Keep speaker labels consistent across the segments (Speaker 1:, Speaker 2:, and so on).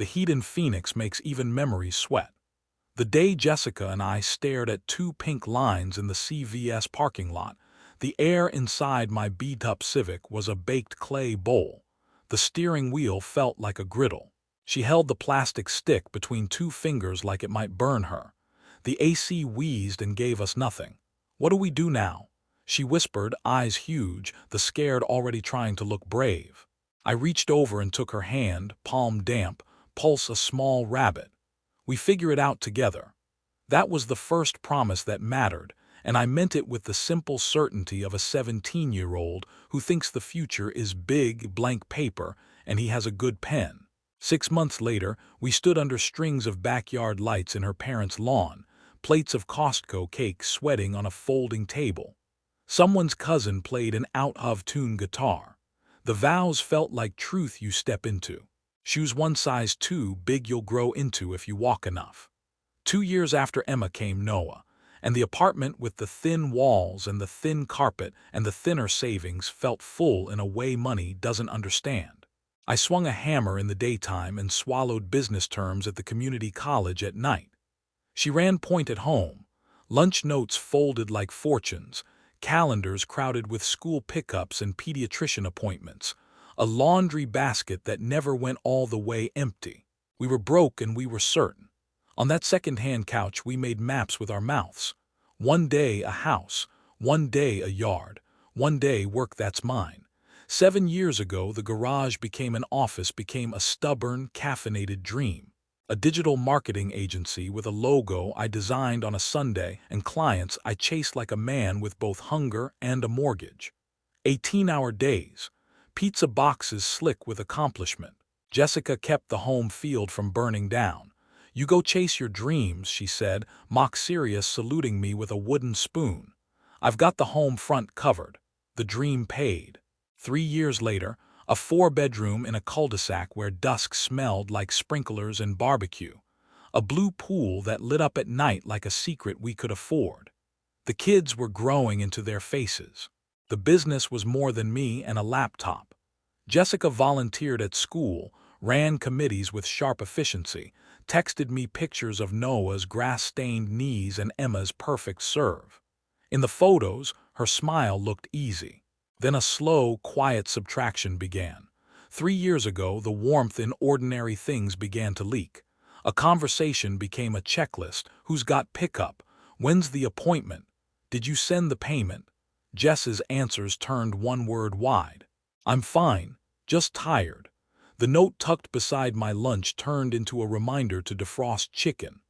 Speaker 1: The heat in Phoenix makes even memories sweat. The day Jessica and I stared at two pink lines in the CVS parking lot, the air inside my beat-up Civic was a baked clay bowl. The steering wheel felt like a griddle. She held the plastic stick between two fingers like it might burn her. The AC wheezed and gave us nothing. "What do we do now?" she whispered, eyes huge, the scared already trying to look brave. I reached over and took her hand, palm damp, pulse a small rabbit. "We figure it out together." That was the first promise that mattered, and I meant it with the simple certainty of a 17-year-old who thinks the future is big, blank paper, and he has a good pen. 6 months later, we stood under strings of backyard lights in her parents' lawn, plates of Costco cake sweating on a folding table. Someone's cousin played an out-of-tune guitar. The vows felt like truth you step into. Shoes one size too big you'll grow into if you walk enough. 2 years after Emma came Noah, and the apartment with the thin walls and the thin carpet and the thinner savings felt full in a way money doesn't understand. I swung a hammer in the daytime and swallowed business terms at the community college at night. She ran point at home, lunch notes folded like fortunes, calendars crowded with school pickups and pediatrician appointments, a laundry basket that never went all the way empty. We were broke and we were certain. On that second-hand couch we made maps with our mouths. One day a house, one day a yard, one day work that's mine. 7 years ago the garage became an office, became a stubborn, caffeinated dream. A digital marketing agency with a logo I designed on a Sunday and clients I chased like a man with both hunger and a mortgage. 18-hour days. Pizza boxes slick with accomplishment. Jessica kept the home field from burning down. "You go chase your dreams," she said, mock serious, saluting me with a wooden spoon. "I've got the home front covered." The dream paid. 3 years later, a 4-bedroom in a cul-de-sac where dusk smelled like sprinklers and barbecue. A blue pool that lit up at night like a secret we could afford. The kids were growing into their faces. The business was more than me and a laptop. Jessica volunteered at school, ran committees with sharp efficiency, texted me pictures of Noah's grass-stained knees and Emma's perfect serve. In the photos, her smile looked easy. Then a slow, quiet subtraction began. 3 years ago, the warmth in ordinary things began to leak. A conversation became a checklist. Who's got pickup? When's the appointment? Did you send the payment? Jess's answers turned one word wide. "I'm fine, just tired." The note tucked beside my lunch turned into a reminder to defrost chicken.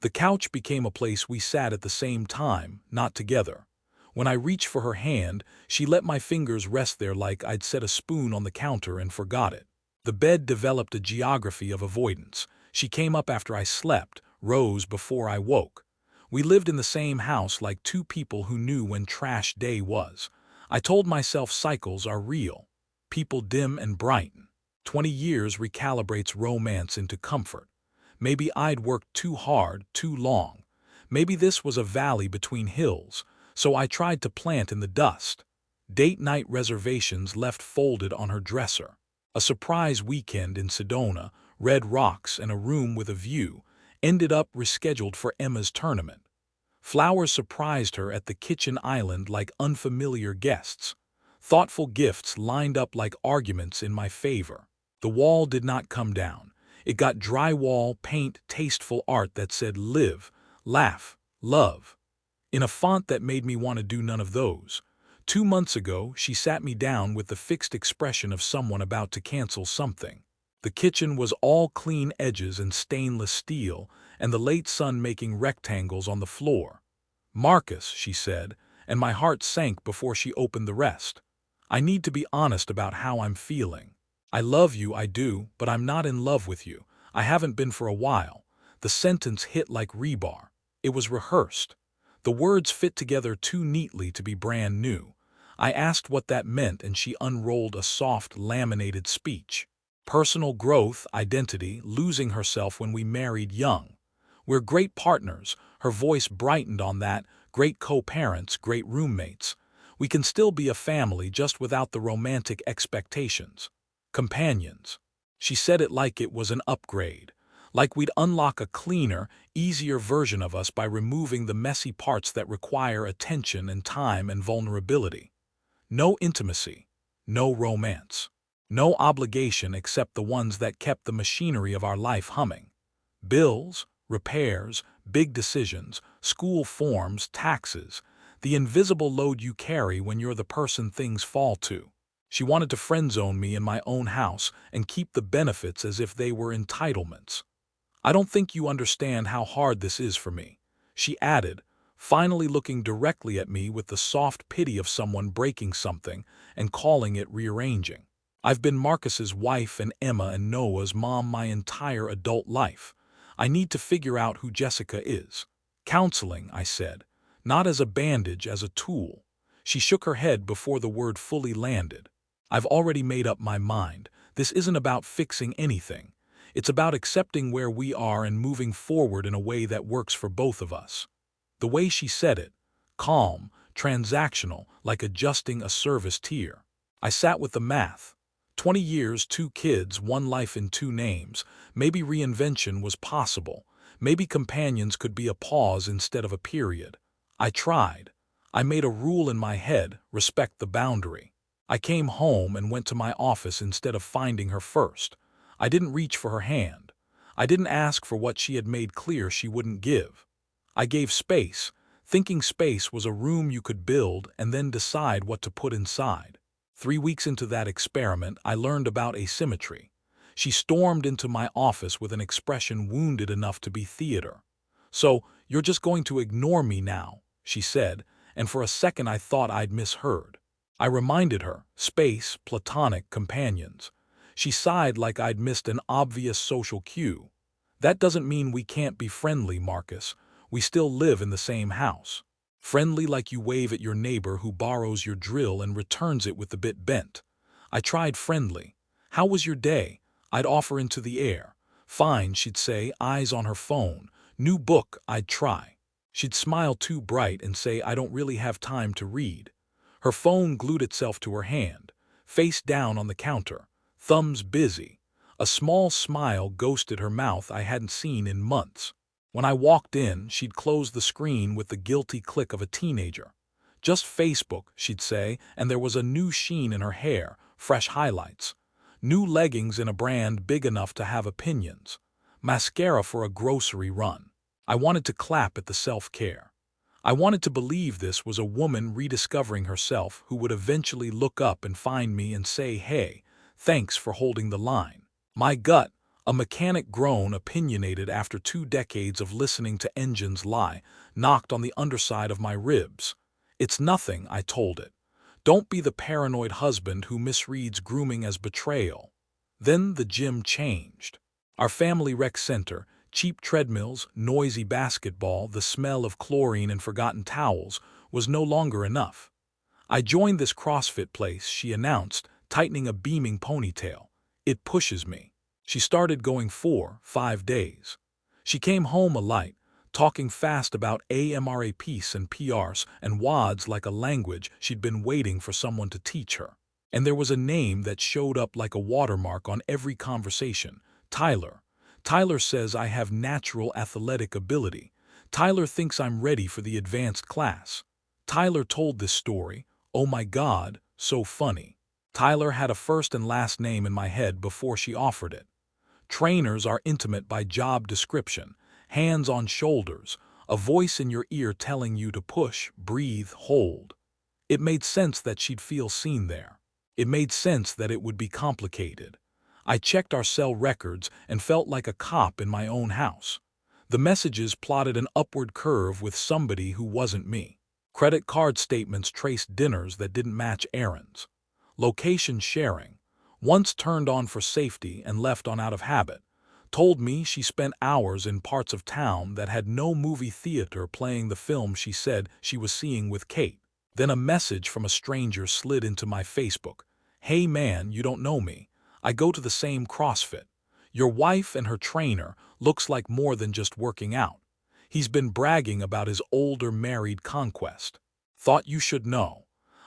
Speaker 1: The couch became a place we sat at the same time, not together. When I reached for her hand, she let my fingers rest there like I'd set a spoon on the counter and forgot it. The bed developed a geography of avoidance. She came up after I slept, rose before I woke. We lived in the same house like two people who knew when trash day was. I told myself cycles are real. People dim and brighten. 20 years recalibrates romance into comfort. Maybe I'd worked too hard, too long. Maybe this was a valley between hills. So I tried to plant in the dust. Date night reservations left folded on her dresser. A surprise weekend in Sedona, red rocks and a room with a view, ended up rescheduled for Emma's tournament. Flowers surprised her at the kitchen island like unfamiliar guests. Thoughtful gifts lined up like arguments in my favor. The wall did not come down. It got drywall, paint, tasteful art that said live, laugh, love. In a font that made me want to do none of those. 2 months ago, she sat me down with the fixed expression of someone about to cancel something. The kitchen was all clean edges and stainless steel, and the late sun making rectangles on the floor. "Marcus," she said, and my heart sank before she opened the rest. "I need to be honest about how I'm feeling. I love you, I do, but I'm not in love with you. I haven't been for a while." The sentence hit like rebar. It was rehearsed. The words fit together too neatly to be brand new. I asked what that meant and she unrolled a soft, laminated speech. Personal growth, identity, losing herself when we married young. "We're great partners," her voice brightened on that, "great co-parents, great roommates. We can still be a family just without the romantic expectations. Companions." She said it like it was an upgrade, like we'd unlock a cleaner, easier version of us by removing the messy parts that require attention and time and vulnerability. No intimacy, no romance, no obligation except the ones that kept the machinery of our life humming. Bills, repairs, big decisions, school forms, taxes, the invisible load you carry when you're the person things fall to. She wanted to friend zone me in my own house and keep the benefits as if they were entitlements. I don't think you understand how hard this is for me, she added, finally looking directly at me with the soft pity of someone breaking something and calling it rearranging. I've been Marcus's wife and Emma and Noah's mom my entire adult life. I need to figure out who Jessica is. Counseling, I said, not as a bandage, as a tool. She shook her head before the word fully landed. I've already made up my mind. This isn't about fixing anything. It's about accepting where we are and moving forward in a way that works for both of us. The way she said it, calm, transactional, like adjusting a service tier. I sat with the math. 20 years, 2 kids, 1 life in 2 names. Maybe reinvention was possible. Maybe companions could be a pause instead of a period. I tried. I made a rule in my head, respect the boundary. I came home and went to my office instead of finding her first. I didn't reach for her hand. I didn't ask for what she had made clear she wouldn't give. I gave space, thinking space was a room you could build and then decide what to put inside. 3 weeks into that experiment, I learned about asymmetry. She stormed into my office with an expression wounded enough to be theater. "So, you're just going to ignore me now," she said, and for a second I thought I'd misheard. I reminded her, space, platonic, companions. She sighed like I'd missed an obvious social cue. "That doesn't mean we can't be friendly, Marcus. We still live in the same house. Friendly like you wave at your neighbor who borrows your drill and returns it with the bit bent." I tried friendly. "How was your day?" I'd offer into the air. "Fine," she'd say, eyes on her phone. "New book," I'd try. She'd smile too bright and say, "I don't really have time to read." Her phone glued itself to her hand, face down on the counter, thumbs busy. A small smile ghosted her mouth I hadn't seen in months. When I walked in, she'd close the screen with the guilty click of a teenager. "Just Facebook," she'd say, and there was a new sheen in her hair, fresh highlights. New leggings in a brand big enough to have opinions. Mascara for a grocery run. I wanted to clap at the self-care. I wanted to believe this was a woman rediscovering herself who would eventually look up and find me and say, "Hey, thanks for holding the line." My gut, a mechanic groan opinionated after 2 decades of listening to engines lie, knocked on the underside of my ribs. "It's nothing," I told it. "Don't be the paranoid husband who misreads grooming as betrayal." Then the gym changed. Our family rec center, cheap treadmills, noisy basketball, the smell of chlorine and forgotten towels, was no longer enough. "I joined this CrossFit place," she announced, tightening a beaming ponytail. "It pushes me." She started going 4-5 days. She came home alight, talking fast about AMRAPs and PRs and WODs like a language she'd been waiting for someone to teach her. And there was a name that showed up like a watermark on every conversation: Tyler. "Tyler says I have natural athletic ability. Tyler thinks I'm ready for the advanced class." Tyler told this story. Oh my God, so funny. Tyler had a first and last name in my head before she offered it. Trainers are intimate by job description, hands on shoulders, a voice in your ear telling you to push, breathe, hold. It made sense that she'd feel seen there. It made sense that it would be complicated. I checked our cell records and felt like a cop in my own house. The messages plotted an upward curve with somebody who wasn't me. Credit card statements traced dinners that didn't match errands. Location sharing, once turned on for safety and left on out of habit, told me she spent hours in parts of town that had no movie theater playing the film she said she was seeing with Kate. Then a message from a stranger slid into my Facebook. "Hey man, you don't know me. I go to the same CrossFit. Your wife and her trainer looks like more than just working out. He's been bragging about his older married conquest. Thought you should know."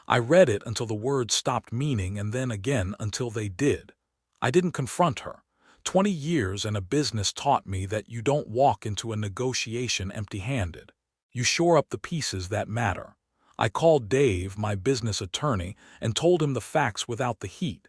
Speaker 1: I read it until the words stopped meaning and then again until they did. I didn't confront her. 20 years and a business taught me that you don't walk into a negotiation empty-handed. You shore up the pieces that matter. I called Dave, my business attorney, and told him the facts without the heat.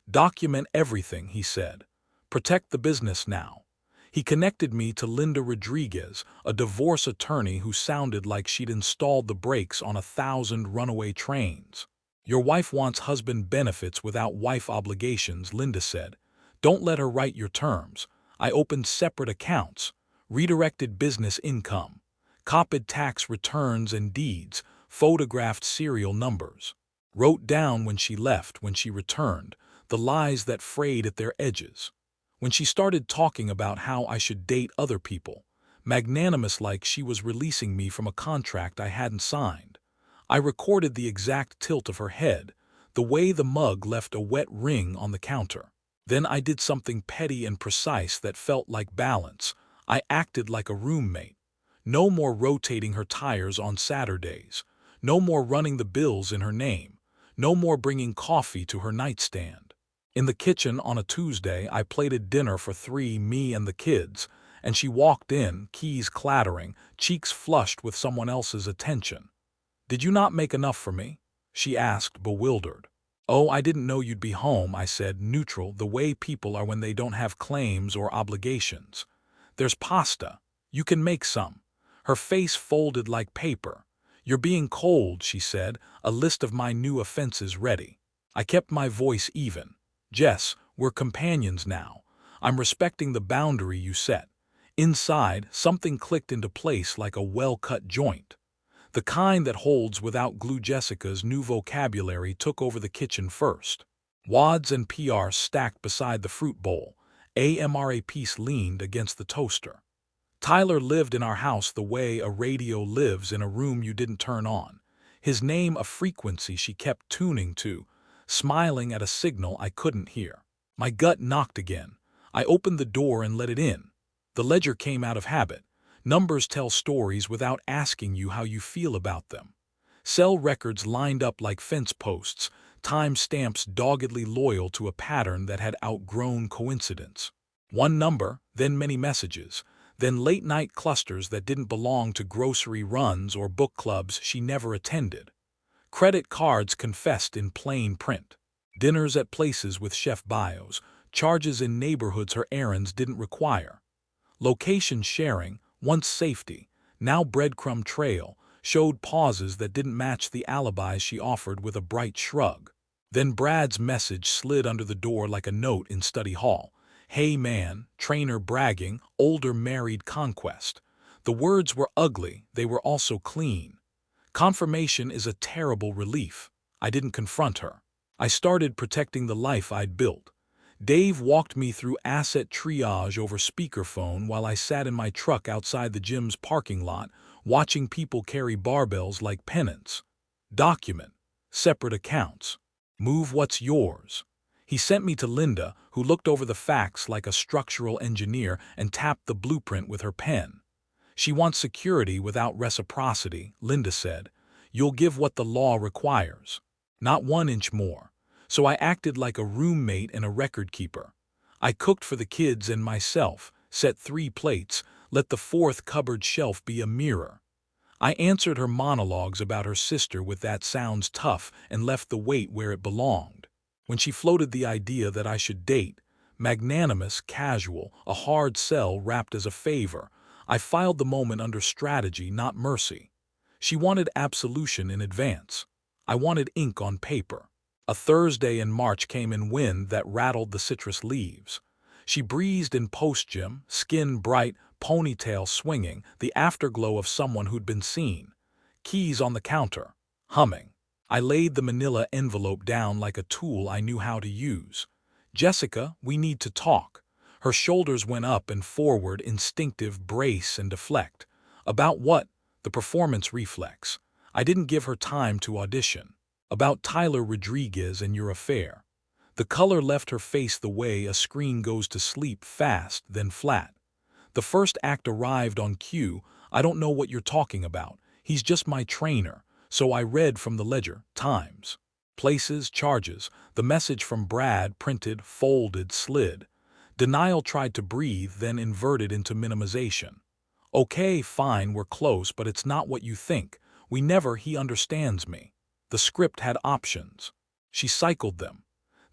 Speaker 1: Document everything, he said. Protect the business now. He connected me to Linda Rodriguez, a divorce attorney who sounded like she'd installed the brakes on 1,000 runaway trains. Your wife wants husband benefits without wife obligations, Linda said. Don't let her write your terms. I opened separate accounts, redirected business income, copied tax returns and deeds, photographed serial numbers. Wrote down when she left, when she returned, the lies that frayed at their edges. When she started talking about how I should date other people, magnanimous like she was releasing me from a contract I hadn't signed. I recorded the exact tilt of her head, the way the mug left a wet ring on the counter. Then I did something petty and precise that felt like balance. I acted like a roommate. No more rotating her tires on Saturdays. No more running the bills in her name. No more bringing coffee to her nightstand. In the kitchen on a Tuesday, I plated dinner for 3, me and the kids, and she walked in, keys clattering, cheeks flushed with someone else's attention. "Did you not make enough for me?" she asked, bewildered. "Oh, I didn't know you'd be home," I said, neutral, the way people are when they don't have claims or obligations. "There's pasta. You can make some." Her face folded like paper. "You're being cold," she said, a list of my new offenses ready. I kept my voice even. "Jess, we're companions now. I'm respecting the boundary you set." Inside, something clicked into place like a well-cut joint. The kind that holds without glue. Jessica's new vocabulary took over the kitchen first. Wads and PR stacked beside the fruit bowl. AMRA piece leaned against the toaster. Tyler lived in our house the way a radio lives in a room you didn't turn on. His name a frequency she kept tuning to, smiling at a signal I couldn't hear. My gut knocked again. I opened the door and let it in. The ledger came out of habit. Numbers tell stories without asking you how you feel about them. Cell records lined up like fence posts, time stamps doggedly loyal to a pattern that had outgrown coincidence. One number, then many messages, then late-night clusters that didn't belong to grocery runs or book clubs she never attended. Credit cards confessed in plain print. Dinners at places with chef bios, charges in neighborhoods her errands didn't require. Location sharing, once safety, now breadcrumb trail, showed pauses that didn't match the alibis she offered with a bright shrug. Then Brad's message slid under the door like a note in study hall. "Hey man, trainer bragging, older married conquest." The words were ugly, they were also clean. Confirmation is a terrible relief. I didn't confront her. I started protecting the life I'd built. Dave walked me through asset triage over speakerphone while I sat in my truck outside the gym's parking lot, watching people carry barbells like pennants. Document. Separate accounts. Move what's yours. He sent me to Linda, who looked over the facts like a structural engineer and tapped the blueprint with her pen. "She wants security without reciprocity," Linda said. "You'll give what the law requires. Not 1 inch more." So I acted like a roommate and a record keeper. I cooked for the kids and myself, set 3 plates, let the 4th cupboard shelf be a mirror. I answered her monologues about her sister with "that sounds tough" and left the weight where it belonged. When she floated the idea that I should date, magnanimous, casual, a hard sell wrapped as a favor, I filed the moment under strategy, not mercy. She wanted absolution in advance. I wanted ink on paper. A Thursday in March came in wind that rattled the citrus leaves. She breezed in post-gym, skin bright, ponytail swinging, the afterglow of someone who'd been seen. Keys on the counter, humming. I laid the manila envelope down like a tool I knew how to use. "Jessica, we need to talk." Her shoulders went up and forward, instinctive brace and deflect. "About what?" The performance reflex. I didn't give her time to audition. "About Tyler Rodriguez and your affair." The color left her face the way a screen goes to sleep, fast, then flat. "The first act arrived on cue. I don't know what you're talking about. He's just my trainer." So I read from the ledger, times. Places, charges, the message from Brad printed, folded, slid. Denial tried to breathe, then inverted into minimization. Okay, fine, we're close, but it's not what you think. We never, he understands me. The script had options. She cycled them.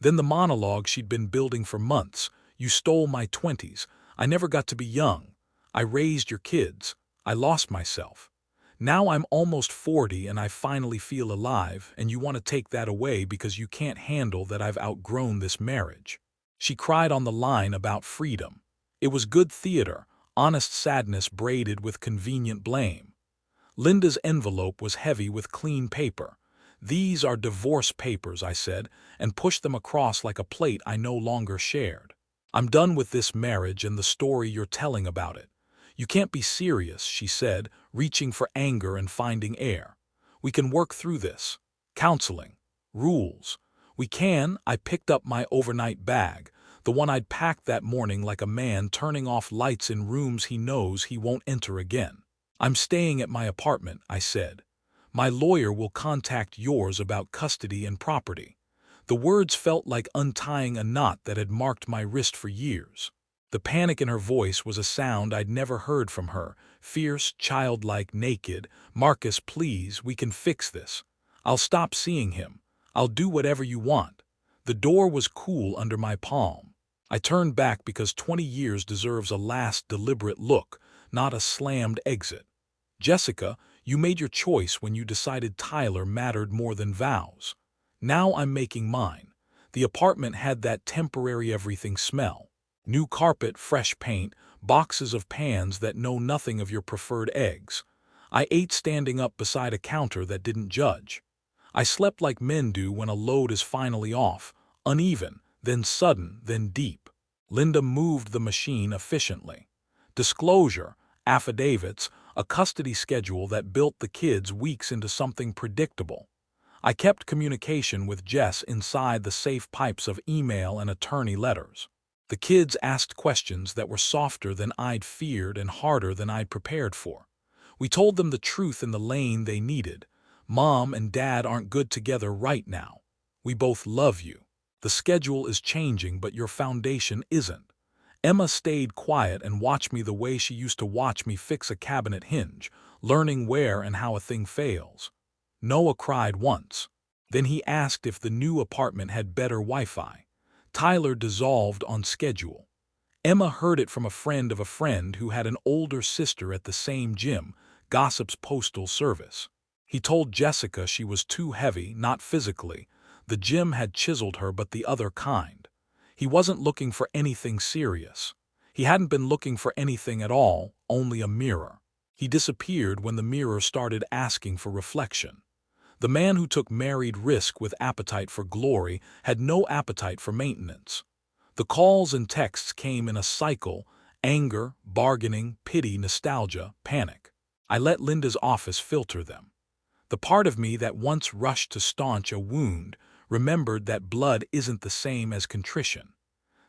Speaker 1: Then the monologue she'd been building for months. You stole my 20s. I never got to be young. I raised your kids. I lost myself. Now I'm almost 40 and I finally feel alive, and you want to take that away because you can't handle that I've outgrown this marriage. She cried on the line about freedom. It was good theater, honest sadness braided with convenient blame. Linda's envelope was heavy with clean paper. These are divorce papers, I said, and pushed them across like a plate I no longer shared. I'm done with this marriage and the story you're telling about it. You can't be serious, she said, reaching for anger and finding air. We can work through this. Counseling. Rules. We can. I picked up my overnight bag, the one I'd packed that morning like a man turning off lights in rooms he knows he won't enter again. I'm staying at my apartment, I said. My lawyer will contact yours about custody and property. The words felt like untying a knot that had marked my wrist for years. The panic in her voice was a sound I'd never heard from her, fierce, childlike, naked. Marcus, please, we can fix this. I'll stop seeing him. I'll do whatever you want. The door was cool under my palm. I turned back because 20 years deserves a last deliberate look, not a slammed exit. Jessica, you made your choice when you decided Tyler mattered more than vows. Now I'm making mine. The apartment had that temporary everything smell. New carpet, fresh paint, boxes of pans that know nothing of your preferred eggs. I ate standing up beside a counter that didn't judge. I slept like men do when a load is finally off, uneven, then sudden, then deep. Linda moved the machine efficiently. Disclosure, affidavits, a custody schedule that built the kids weeks into something predictable. I kept communication with Jess inside the safe pipes of email and attorney letters. The kids asked questions that were softer than I'd feared and harder than I'd prepared for. We told them the truth in the lane they needed. Mom and Dad aren't good together right now. We both love you. The schedule is changing, but your foundation isn't. Emma stayed quiet and watched me the way she used to watch me fix a cabinet hinge, learning where and how a thing fails. Noah cried once. Then he asked if the new apartment had better Wi-Fi. Tyler dissolved on schedule. Emma heard it from a friend of a friend who had an older sister at the same gym, Gossip's postal service. He told Jessica she was too heavy, not physically. The gym had chiseled her, but the other kind. He wasn't looking for anything serious. He hadn't been looking for anything at all, only a mirror. He disappeared when the mirror started asking for reflection. The man who took married risk with appetite for glory had no appetite for maintenance. The calls and texts came in a cycle: anger, bargaining, pity, nostalgia, panic. I let Linda's office filter them. The part of me that once rushed to staunch a wound remembered that blood isn't the same as contrition.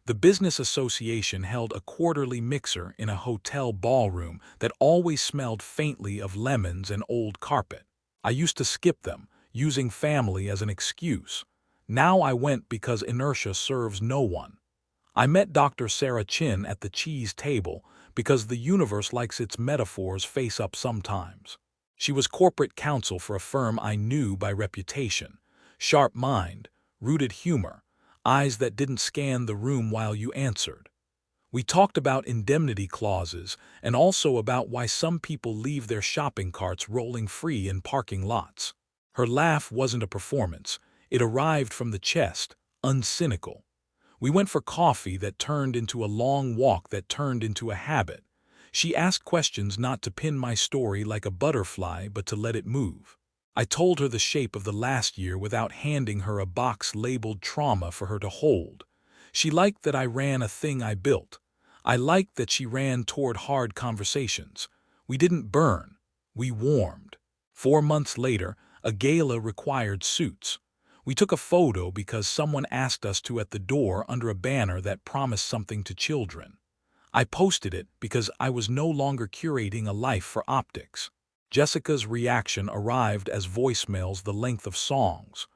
Speaker 1: The business association held a quarterly mixer in a hotel ballroom that always smelled faintly of lemons and old carpet. I used to skip them, using family as an excuse. Now I went because inertia serves no one. I met Dr. Sarah Chin at the cheese table because the universe likes its metaphors face up sometimes. She was corporate counsel for a firm I knew by reputation. Sharp mind, rooted humor, eyes that didn't scan the room while you answered. We talked about indemnity clauses and also about why some people leave their shopping carts rolling free in parking lots. Her laugh wasn't a performance. It arrived from the chest, uncynical. We went for coffee that turned into a long walk that turned into a habit. She asked questions not to pin my story like a butterfly, but to let it move. I told her the shape of the last year without handing her a box labeled trauma for her to hold. She liked that I ran a thing I built. I liked that she ran toward hard conversations. We didn't burn. We warmed. 4 months later, a gala required suits. We took a photo because someone asked us to at the door under a banner that promised something to children. I posted it because I was no longer curating a life for optics. Jessica's reaction arrived as voicemails the length of songs.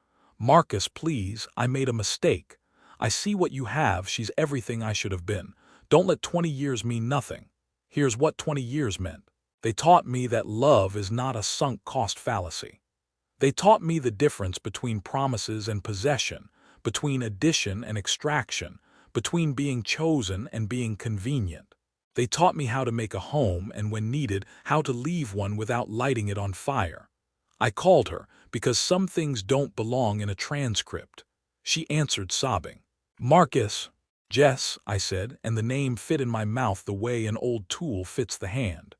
Speaker 1: Marcus, please, I made a mistake. I see what you have, she's everything I should have been. Don't let 20 years mean nothing. Here's what 20 years meant. They taught me that love is not a sunk cost fallacy. They taught me the difference between promises and possession, between addition and extraction, between being chosen and being convenient. They taught me how to make a home and, when needed, how to leave one without lighting it on fire. I called her because some things don't belong in a transcript. She answered sobbing. Marcus. Jess, I said, and the name fit in my mouth the way an old tool fits the hand.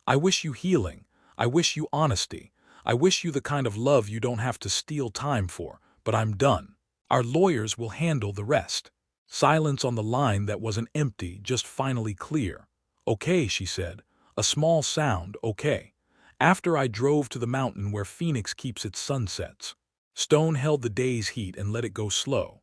Speaker 1: I wish you healing. I wish you honesty. I wish you the kind of love you don't have to steal time for, but I'm done. Our lawyers will handle the rest. Silence on the line that wasn't empty, just finally clear. Okay, she said. A small sound, okay. After I drove to the mountain where Phoenix keeps its sunsets. Stone held the day's heat and let it go slow.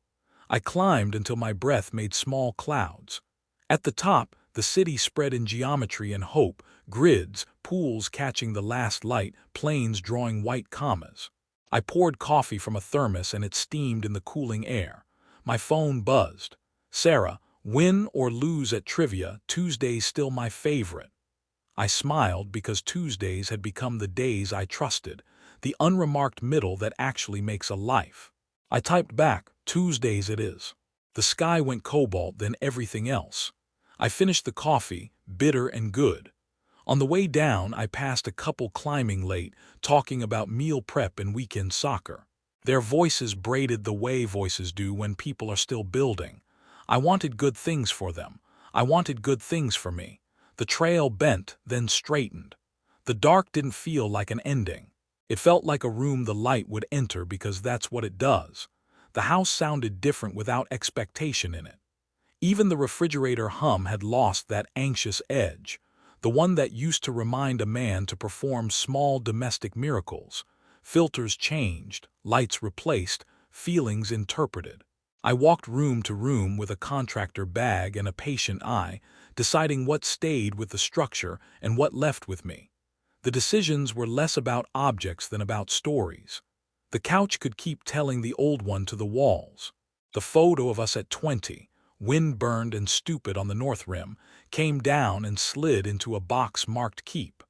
Speaker 1: I climbed until my breath made small clouds. At the top, the city spread in geometry and hope, grids, pools catching the last light, planes drawing white commas. I poured coffee from a thermos and it steamed in the cooling air. My phone buzzed. Sarah, win or lose at trivia, Tuesday's still my favorite. I smiled because Tuesdays had become the days I trusted, the unremarked middle that actually makes a life. I typed back, Tuesdays it is. The sky went cobalt, then everything else. I finished the coffee, bitter and good. On the way down, I passed a couple climbing late, talking about meal prep and weekend soccer. Their voices braided the way voices do when people are still building. I wanted good things for them. I wanted good things for me. The trail bent, then straightened. The dark didn't feel like an ending. It felt like a room the light would enter because that's what it does. The house sounded different without expectation in it. Even the refrigerator hum had lost that anxious edge, the one that used to remind a man to perform small domestic miracles. Filters changed, lights replaced, feelings interpreted. I walked room to room with a contractor bag and a patient eye, deciding what stayed with the structure and what left with me. The decisions were less about objects than about stories. The couch could keep telling the old one to the walls. The photo of us at 20, wind-burned and stupid on the North Rim, came down and slid into a box marked Keep.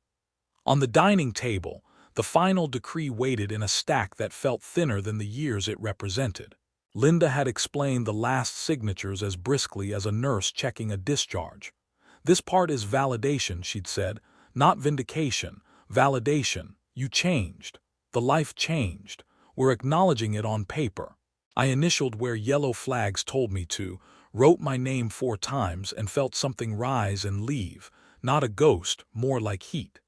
Speaker 1: On the dining table, the final decree waited in a stack that felt thinner than the years it represented. Linda had explained the last signatures as briskly as a nurse checking a discharge. This part is validation, she'd said, not vindication. Validation. You changed. The life changed. We're acknowledging it on paper. I initialed where yellow flags told me to, wrote my name 4 times and felt something rise and leave, not a ghost, more like heat.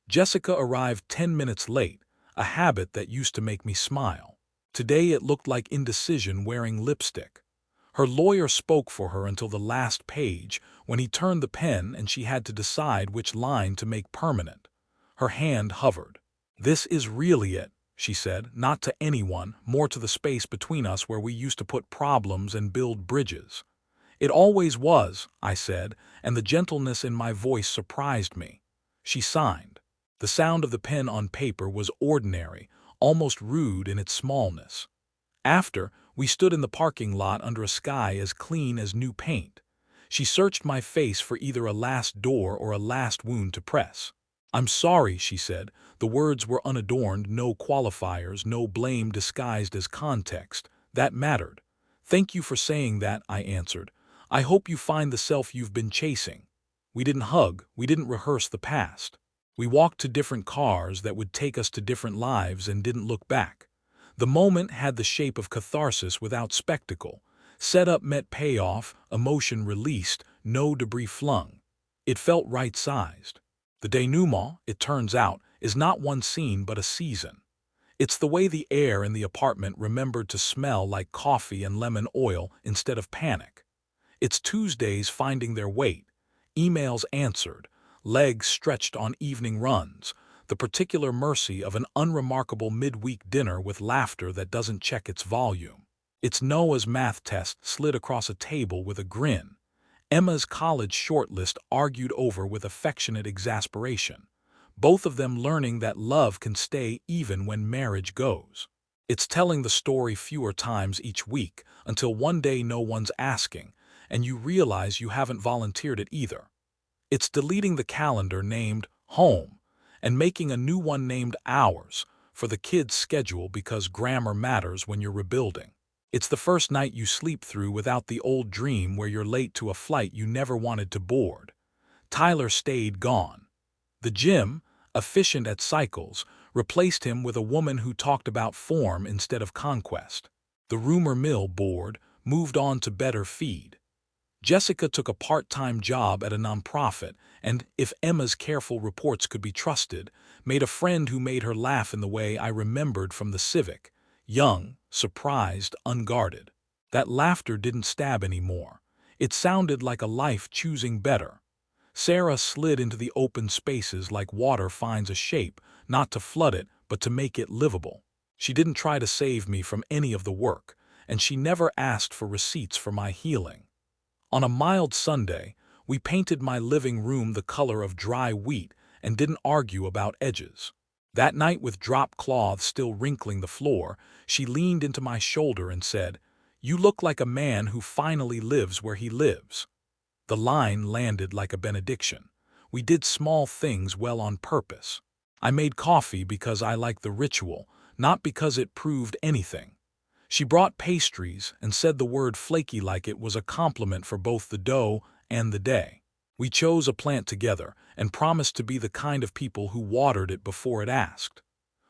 Speaker 1: Jessica arrived 10 minutes late, a habit that used to make me smile. Today it looked like indecision wearing lipstick. Her lawyer spoke for her until the last page, when he turned the pen and she had to decide which line to make permanent. Her hand hovered. This is really it, she said, not to anyone, more to the space between us where we used to put problems and build bridges. It always was, I said, and the gentleness in my voice surprised me. She signed. The sound of the pen on paper was ordinary, almost rude in its smallness. After, we stood in the parking lot under a sky as clean as new paint. She searched my face for either a last door or a last wound to press. I'm sorry, she said. The words were unadorned, no qualifiers, no blame disguised as context. That mattered. Thank you for saying that, I answered. I hope you find the self you've been chasing. We didn't hug, we didn't rehearse the past. We walked to different cars that would take us to different lives and didn't look back. The moment had the shape of catharsis without spectacle. Setup met payoff, emotion released, no debris flung. It felt right-sized. The denouement, it turns out, is not one scene but a season. It's the way the air in the apartment remembered to smell like coffee and lemon oil instead of panic. It's Tuesdays finding their weight, emails answered, legs stretched on evening runs, the particular mercy of an unremarkable midweek dinner with laughter that doesn't check its volume. It's Noah's math test slid across a table with a grin. Emma's college shortlist argued over with affectionate exasperation, both of them learning that love can stay even when marriage goes. It's telling the story fewer times each week until one day no one's asking, and you realize you haven't volunteered it either. It's deleting the calendar named Home and making a new one named Hours for the kids' schedule because grammar matters when you're rebuilding. It's the first night you sleep through without the old dream where you're late to a flight you never wanted to board. Tyler stayed gone. The gym, efficient at cycles, replaced him with a woman who talked about form instead of conquest. The rumor mill board moved on to better feed. Jessica took a part-time job at a nonprofit and, if Emma's careful reports could be trusted, made a friend who made her laugh in the way I remembered from the Civic, young, surprised, unguarded. That laughter didn't stab anymore. It sounded like a life choosing better. Sarah slid into the open spaces like water finds a shape, not to flood it, but to make it livable. She didn't try to save me from any of the work, and she never asked for receipts for my healing. On a mild Sunday, we painted my living room the color of dry wheat and didn't argue about edges. That night, with drop cloths still wrinkling the floor, she leaned into my shoulder and said, "You look like a man who finally lives where he lives." The line landed like a benediction. We did small things well on purpose. I made coffee because I liked the ritual, not because it proved anything. She brought pastries and said the word flaky like it was a compliment for both the dough and the day. We chose a plant together and promised to be the kind of people who watered it before it asked.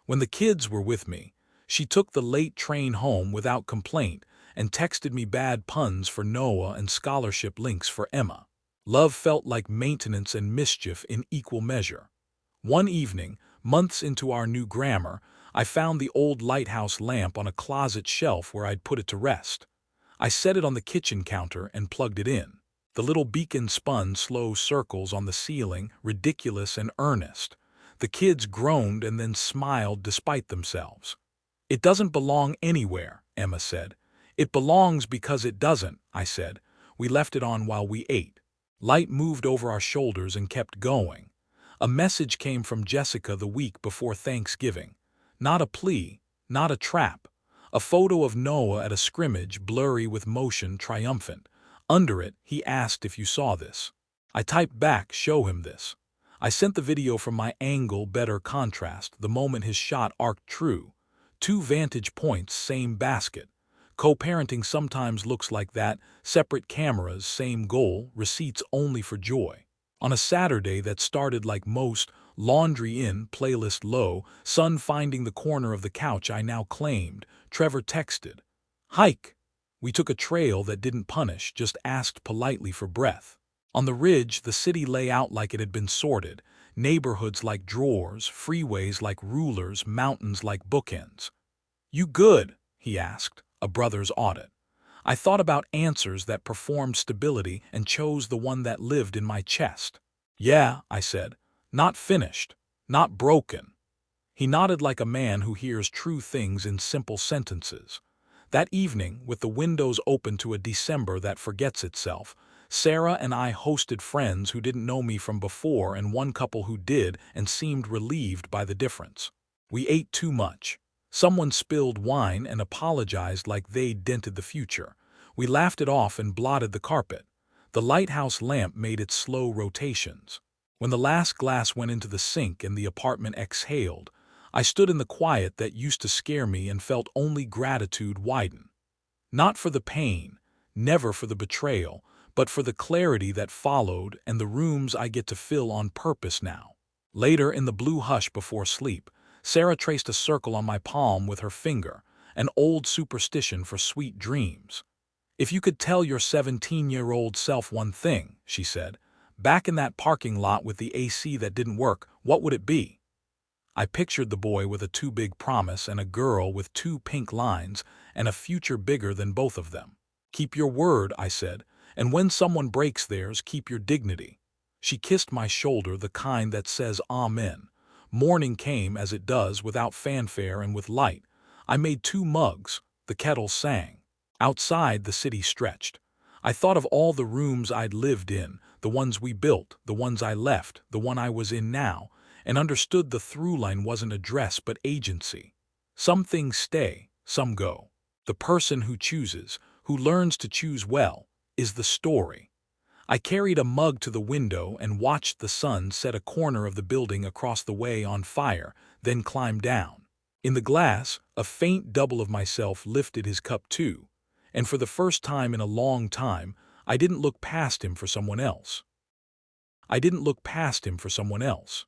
Speaker 1: When the kids were with me, she took the late train home without complaint and texted me bad puns for Noah and scholarship links for Emma. Love felt like maintenance and mischief in equal measure. One evening, months into our new grammar, I found the old lighthouse lamp on a closet shelf where I'd put it to rest. I set it on the kitchen counter and plugged it in. The little beacon spun slow circles on the ceiling, ridiculous and earnest. The kids groaned and then smiled despite themselves. "It doesn't belong anywhere," Emma said. "It belongs because it doesn't," I said. We left it on while we ate. Light moved over our shoulders and kept going. A message came from Jessica the week before Thanksgiving. Not a plea, not a trap. A photo of Noah at a scrimmage, blurry with motion, triumphant. Under it, he asked if you saw this. I typed back, "Show him this." I sent the video from my angle, better contrast, the moment his shot arced true. 2 vantage points, same basket. Co-parenting sometimes looks like that, separate cameras, same goal, receipts only for joy. On a Saturday that started like most, laundry in, playlist low, sun finding the corner of the couch I now claimed, Trevor texted, "Hike." We took a trail that didn't punish, just asked politely for breath. On the ridge, the city lay out like it had been sorted, neighborhoods like drawers, freeways like rulers, mountains like bookends. "You good?" he asked, a brother's audit. I thought about answers that performed stability and chose the one that lived in my chest. "Yeah," I said. "Not finished. Not broken." He nodded like a man who hears true things in simple sentences. That evening, with the windows open to a December that forgets itself, Sarah and I hosted friends who didn't know me from before and one couple who did and seemed relieved by the difference. We ate too much. Someone spilled wine and apologized like they'd dented the future. We laughed it off and blotted the carpet. The lighthouse lamp made its slow rotations. When the last glass went into the sink and the apartment exhaled, I stood in the quiet that used to scare me and felt only gratitude widen. Not for the pain, never for the betrayal, but for the clarity that followed and the rooms I get to fill on purpose now. Later, in the blue hush before sleep, Sarah traced a circle on my palm with her finger, an old superstition for sweet dreams. "If you could tell your 17-year-old self one thing," she said, "back in that parking lot with the AC that didn't work, what would it be?" I pictured the boy with a too big promise and a girl with 2 pink lines and a future bigger than both of them. "Keep your word," I said, "and when someone breaks theirs, keep your dignity." She kissed my shoulder, the kind that says amen. Morning came as it does, without fanfare and with light. I made 2 mugs. The kettle sang. Outside, the city stretched. I thought of all the rooms I'd lived in, the ones we built, the ones I left, the one I was in now, and understood the through line wasn't address but agency. Some things stay, some go. The person who chooses, who learns to choose well, is the story. I carried a mug to the window and watched the sun set a corner of the building across the way on fire, then climb down. In the glass, a faint double of myself lifted his cup too, and for the first time in a long time, I didn't look past him for someone else.